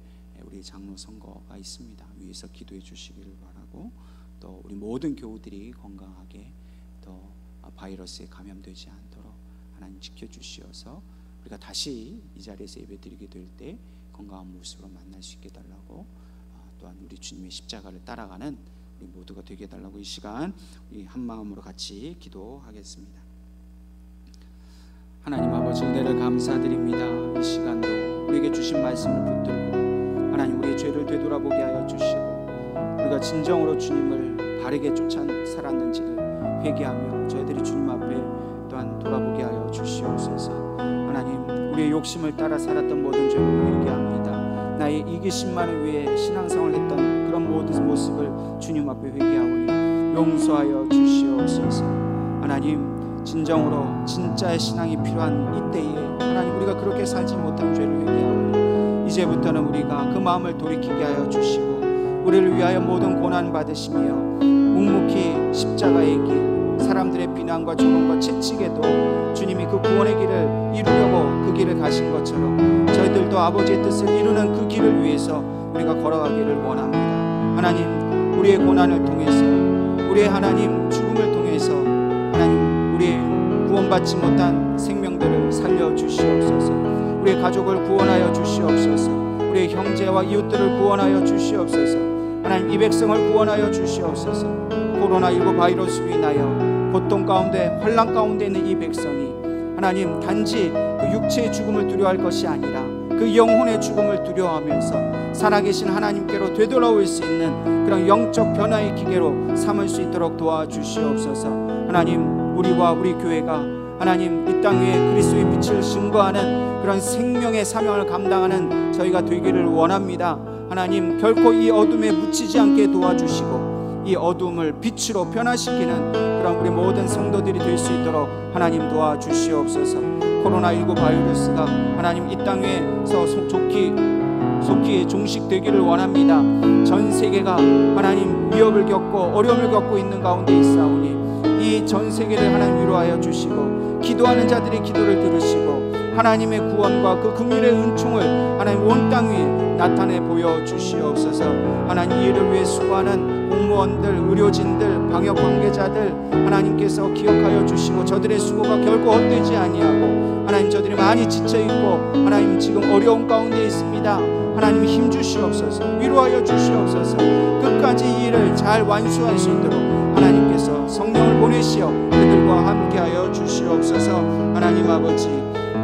우리 장로 선거가 있습니다. 위에서 기도해 주시기를 바라고, 또 우리 모든 교우들이 건강하게 또 바이러스에 감염되지 않도록 하나님 지켜주시어서 우리가 다시 이 자리에서 예배드리게 될 때 건강한 모습으로 만날 수 있게 해달라고, 또한 우리 주님의 십자가를 따라가는 우리 모두가 되게 해달라고 이 시간 우리 한 마음으로 같이 기도하겠습니다. 하나님 아버지, 은혜를 감사드립니다. 이 시간도 우리에게 주신 말씀을 붙들고 하나님 우리의 죄를 되돌아보게 하여 주시고, 우리가 진정으로 주님을 바르게 쫓아 살았는지를 회개하며 저희들이 주님 앞에 또한 돌아보게 하여 주시옵소서. 하나님, 우리의 욕심을 따라 살았던 모든 죄를 회개합니다. 나의 이기심만을 위해 신앙생활을 했던 그런 모든 모습을 주님 앞에 회개하오니 용서하여 주시옵소서. 하나님, 진정으로 진짜의 신앙이 필요한 이때에 하나님 우리가 그렇게 살지 못한 죄를 회개하오니 이제부터는 우리가 그 마음을 돌이키게 하여 주시고, 우리를 위하여 모든 고난 받으시며 묵묵히 십자가의 길, 사람들의 비난과 조롱과 채찍에도 주님이 그 구원의 길을 이루려고 그 길을 가신 것처럼 저희들도 아버지의 뜻을 이루는 그 길을 위해서 우리가 걸어가기를 원합니다. 하나님, 우리의 고난을 통해서, 우리의 하나님 죽음을 통해서 하나님 우리의 구원받지 못한 생명들을 살려주시옵소서. 우리의 가족을 구원하여 주시옵소서. 우리의 형제와 이웃들을 구원하여 주시옵소서. 하나님, 이 백성을 구원하여 주시옵소서. 코로나19 바이러스로 인하여 고통 가운데 환난 가운데 있는 이 백성이 하나님 단지 그 육체의 죽음을 두려워할 것이 아니라 그 영혼의 죽음을 두려워하면서 살아계신 하나님께로 되돌아올 수 있는 그런 영적 변화의 기계로 삼을 수 있도록 도와주시옵소서. 하나님, 우리와 우리 교회가 하나님 이 땅 위에 그리스도의 빛을 증거하는 그런 생명의 사명을 감당하는 저희가 되기를 원합니다. 하나님, 결코 이 어둠에 묻히지 않게 도와주시고 이 어둠을 빛으로 변화시키는 그런 우리 모든 성도들이 될 수 있도록 하나님 도와주시옵소서. 코로나19 바이러스가 하나님 이 땅에서 속히 종식되기를 원합니다. 전 세계가 하나님 위협을 겪고 어려움을 겪고 있는 가운데 있사오니 이 전 세계를 하나님 위로하여 주시고, 기도하는 자들의 기도를 들으시고 하나님의 구원과 그 긍휼의 은총을 하나님 온 땅 위에 나타내 보여주시옵소서. 하나님, 이 일을 위해 수고하는 공무원들, 의료진들, 방역 관계자들 하나님께서 기억하여 주시고 저들의 수고가 결코 헛되지 아니하고 하나님 저들이 많이 지쳐있고 하나님 지금 어려운 가운데 있습니다. 하나님 힘 주시옵소서. 위로하여 주시옵소서. 끝까지 이 일을 잘 완수할 수 있도록 하나님께서 성령을 보내시어 그들과 함께하여 주시옵소서. 하나님 아버지,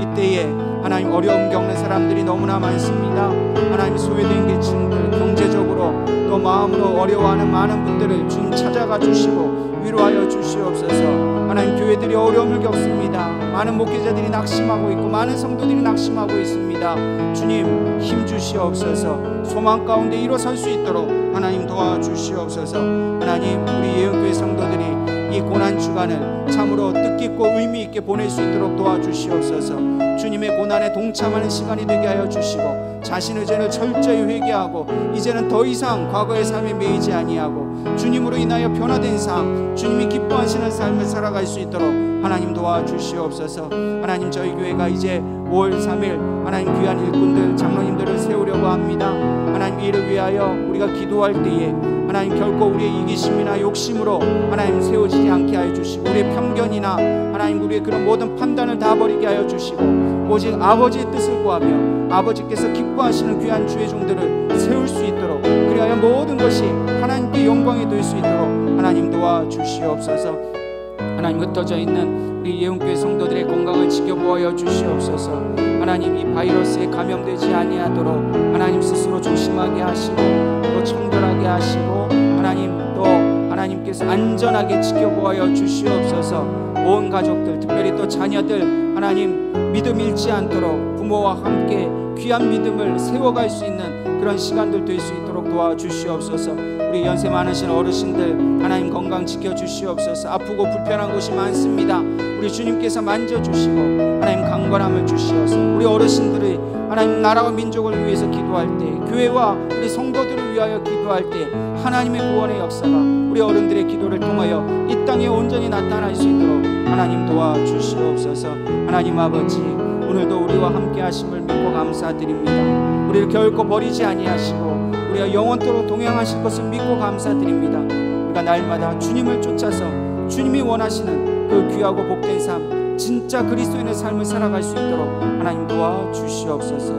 이때에 하나님 어려움 겪는 사람들이 너무나 많습니다. 하나님, 소외된 계층들, 경제적으로 또 마음으로 어려워하는 많은 분들을 주님 찾아가 주시고 위로하여 주시옵소서. 하나님, 교회들이 어려움을 겪습니다. 많은 목회자들이 낙심하고 있고 많은 성도들이 낙심하고 있습니다. 주님, 힘 주시옵소서. 소망 가운데 일어설 수 있도록 하나님 도와주시옵소서. 하나님, 우리 예언교회 성도들이 이 고난 주간을 참으로 뜻깊고 의미 있게 보낼 수 있도록 도와주시옵소서. 주님의 고난에 동참하는 시간이 되게 하여 주시고 자신의 죄를 철저히 회개하고 이제는 더 이상 과거의 삶에 매이지 아니하고 주님으로 인하여 변화된 삶, 주님이 기뻐하시는 삶을 살아갈 수 있도록 하나님 도와주시옵소서. 하나님, 저희 교회가 이제 5월 3일 하나님 귀한 일꾼들, 장로님들을 세우려고 합니다. 하나님, 이를 위하여 우리가 기도할 때에 하나님 결코 우리의 이기심이나 욕심으로 하나님 세워지지 않게 하여 주시고, 우리의 편견이나 하나님 우리의 그런 모든 판단을 다 버리게 하여 주시고 오직 아버지의 뜻을 구하며 아버지께서 기뻐하시는 귀한 주의 종들을 세울 수 있도록, 그리하여 모든 것이 하나님께 영광이 될 수 있도록 하나님 도와주시옵소서. 하나님, 흩어져 있는 우리 예언교회 성도들의 건강을 지켜보아 주시옵소서. 하나님, 이 바이러스에 감염되지 아니하도록 하나님 스스로 조심하게 하시고 또 청결하게 하시고 하나님 또 하나님께서 안전하게 지켜보아 주시옵소서. 온 가족들, 특별히 또 자녀들 하나님 믿음 잃지 않도록 부모와 함께 귀한 믿음을 세워갈 수 있는 그런 시간들 될 수 있도록 도와주시옵소서. 우리 연세 많으신 어르신들 하나님 건강 지켜주시옵소서. 아프고 불편한 곳이 많습니다. 우리 주님께서 만져주시고 하나님 강건함을 주시옵소서. 우리 어르신들의 하나님 나라와 민족을 위해서 기도할 때, 교회와 우리 성도들을 위하여 기도할 때 하나님의 구원의 역사가 우리 어른들의 기도를 통하여 이 땅에 온전히 나타날 수 있도록 하나님 도와주시옵소서. 하나님 아버지, 오늘도 우리와 함께 하심을 믿고 감사드립니다. 우리를 결코 버리지 아니하시고 우리가 영원토록 동행하실 것을 믿고 감사드립니다. 우리가 날마다 주님을 쫓아서 주님이 원하시는 그 귀하고 복된 삶, 진짜 그리스도인의 삶을 살아갈 수 있도록 하나님 도와주시옵소서.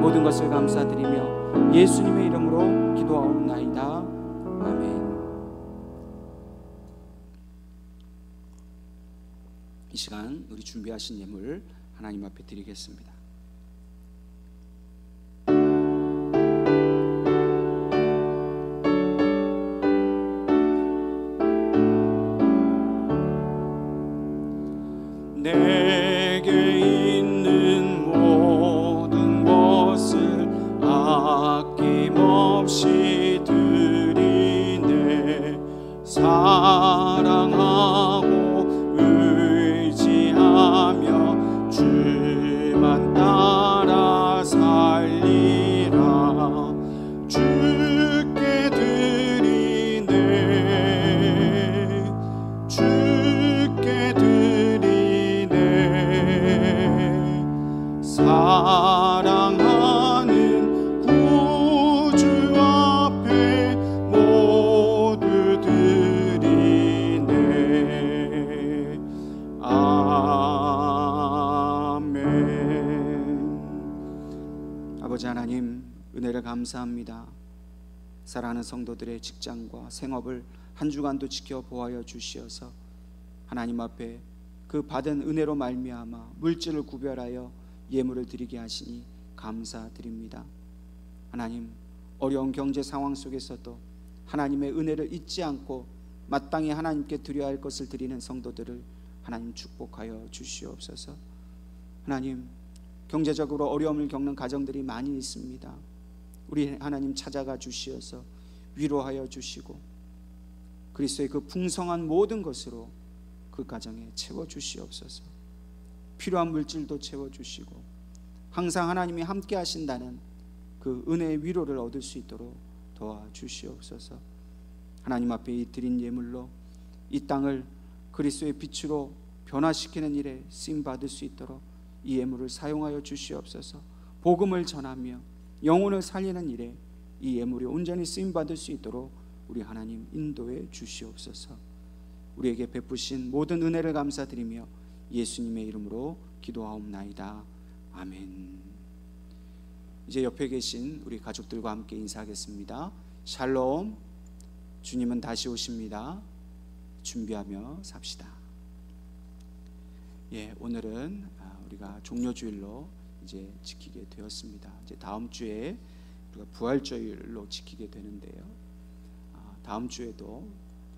모든 것을 감사드리며 예수님의 이름으로 기도하옵나이다. 아멘. 이 시간 우리 준비하신 예물 하나님 앞에 드리겠습니다. 내게 있는 모든 것을 아낌없이 드리네. 사랑하고 의지하며 주만 따라 살리라. 주께 드리네. 주께 드리네. 사랑하는 구주 앞에 모두 드리네. 아멘. 아버지 하나님, 은혜를 감사합니다. 사랑하는 성도들의 직장과 생업을 한 주간도 지켜 보호하여 주시어서 하나님 앞에 그 받은 은혜로 말미암아 물질을 구별하여 예물을 드리게 하시니 감사드립니다. 하나님, 어려운 경제 상황 속에서도 하나님의 은혜를 잊지 않고 마땅히 하나님께 드려야 할 것을 드리는 성도들을 하나님 축복하여 주시옵소서. 하나님, 경제적으로 어려움을 겪는 가정들이 많이 있습니다. 우리 하나님 찾아가 주시어서 위로하여 주시고 그리스도의 그 풍성한 모든 것으로 그 가정에 채워주시옵소서. 필요한 물질도 채워주시고 항상 하나님이 함께 하신다는 그 은혜의 위로를 얻을 수 있도록 도와주시옵소서. 하나님 앞에 이 드린 예물로 이 땅을 그리스도의 빛으로 변화시키는 일에 쓰임받을 수 있도록 이 예물을 사용하여 주시옵소서. 복음을 전하며 영혼을 살리는 일에 이 예물이 온전히 쓰임받을 수 있도록 우리 하나님 인도해 주시옵소서. 우리에게 베푸신 모든 은혜를 감사드리며 예수님의 이름으로 기도하옵나이다. 아멘. 이제 옆에 계신 우리 가족들과 함께 인사하겠습니다. 샬롬. 주님은 다시 오십니다. 준비하며 삽시다. 예, 오늘은 우리가 종료주일로 이제 지키게 되었습니다. 이제 다음 주에 우리가 부활주일로 지키게 되는데요. 다음 주에도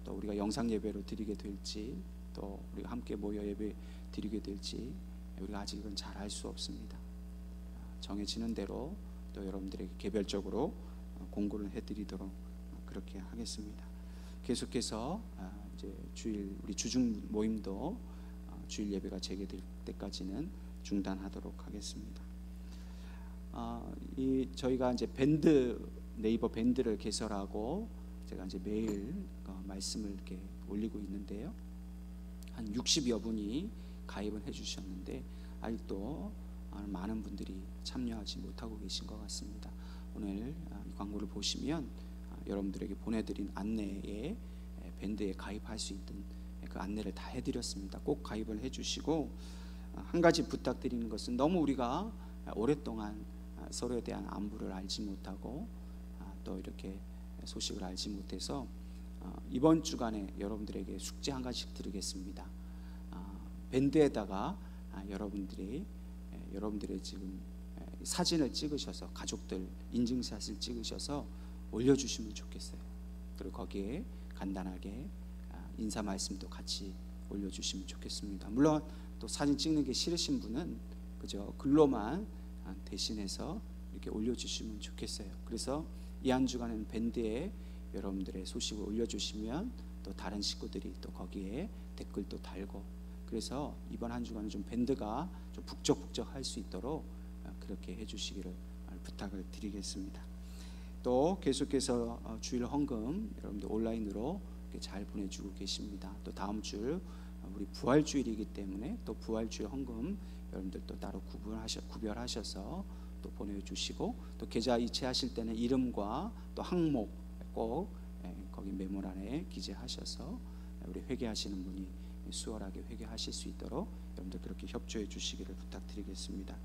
또 우리가 영상 예배로 드리게 될지 또 우리가 함께 모여 예배 드리게 될지 우리가 아직은 잘 알 수 없습니다. 정해지는 대로 또 여러분들에게 개별적으로 공고를 해드리도록 그렇게 하겠습니다. 계속해서 이제 주일 우리 주중 모임도 주일 예배가 재개될 때까지는 중단하도록 하겠습니다. 저희가 이제 네이버 밴드를 개설하고 제가 이제 매일 말씀을 이렇게 올리고 있는데요. 한 60여 분이 가입을 해주셨는데 아직도 많은 분들이 참여하지 못하고 계신 것 같습니다. 오늘 이 광고를 보시면 여러분들에게 보내드린 안내에 밴드에 가입할 수 있는 그 안내를 다 해드렸습니다. 꼭 가입을 해주시고 한 가지 부탁드리는 것은 너무 우리가 오랫동안 서로에 대한 안부를 알지 못하고 또 이렇게 소식을 알지 못해서 이번 주간에 여러분들에게 숙제 한 가지씩 드리겠습니다. 밴드에다가 여러분들의 지금 사진을 찍으셔서 가족들 인증샷을 찍으셔서 올려주시면 좋겠어요. 그리고 거기에 간단하게 인사 말씀도 같이 올려주시면 좋겠습니다. 물론 또 사진 찍는 게 싫으신 분은 그저 글로만 대신해서 이렇게 올려주시면 좋겠어요. 그래서 이 한 주간에는 밴드에 여러분들의 소식을 올려주시면 또 다른 식구들이 또 거기에 댓글도 달고 그래서 이번 한 주간은 좀 밴드가 좀 북적북적할 수 있도록 그렇게 해주시기를 부탁을 드리겠습니다. 또 계속해서 주일 헌금 여러분들 온라인으로 잘 보내주고 계십니다. 또 다음 주 우리 부활주일이기 때문에 또 부활주일 헌금 여러분들 또 따로 구별하셔서 또 보내주시고, 또 계좌 이체하실 때는 이름과 또 항목 꼭 거기 메모란에 기재하셔서 우리 회개하시는 분이 수월하게 회개하실 수 있도록 여러분들 그렇게 협조해 주시기를 부탁드리겠습니다.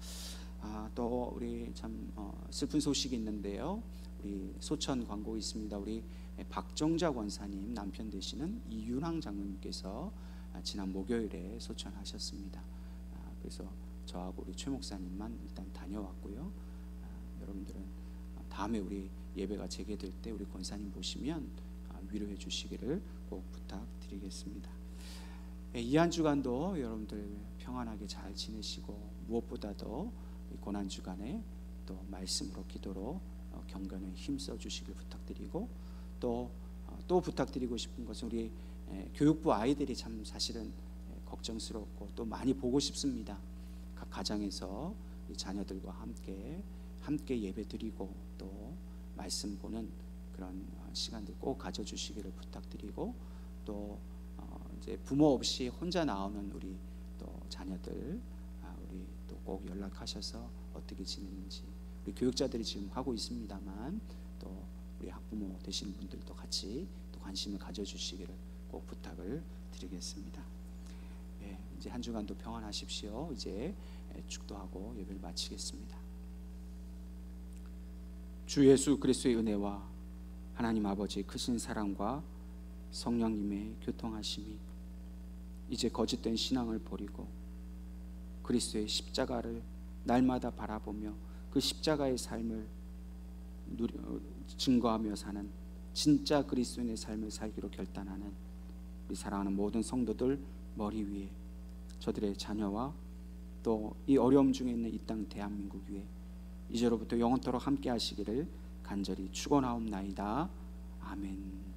또 우리 참 슬픈 소식이 있는데요. 우리 소천 광고 있습니다. 우리 박정자 권사님 남편 되시는 이윤왕 장로님께서 지난 목요일에 소천하셨습니다. 그래서 저하고 우리 최 목사님만 일단 다녀왔고요. 여러분들은 다음에 우리 예배가 재개될 때 우리 권사님 보시면 위로해 주시기를 꼭 부탁드리겠습니다. 이 한 주간도 여러분들 평안하게 잘 지내시고, 무엇보다도 고난 주간에 또 말씀으로 기도로 경건에 힘써 주시길 부탁드리고, 또 부탁드리고 싶은 것은 우리 교육부 아이들이 참 사실은 걱정스럽고 또 많이 보고 싶습니다. 각 가정에서 이 자녀들과 함께 예배드리고 또 말씀 보는 그런 시간들 꼭 가져주시기를 부탁드리고, 또 이제 부모 없이 혼자 나오는 우리 또 자녀들 우리 또 꼭 연락하셔서 어떻게 지내는지, 우리 교육자들이 지금 하고 있습니다만 또 우리 학부모 되시는 분들도 같이 또 관심을 가져주시기를 꼭 부탁을 드리겠습니다. 이제 한 주간도 평안하십시오. 이제 축도하고 예배를 마치겠습니다. 주 예수 그리스도의 은혜와 하나님 아버지의 크신 사랑과 성령님의 교통하심이 이제 거짓된 신앙을 버리고 그리스도의 십자가를 날마다 바라보며 그 십자가의 삶을 증거하며 사는 진짜 그리스도인의 삶을 살기로 결단하는 우리 사랑하는 모든 성도들 머리 위에, 저들의 자녀와 또 이 어려움 중에 있는 이 땅 대한민국 위에 이제로부터 영원토록 함께 하시기를 간절히 축원하옵나이다. 아멘.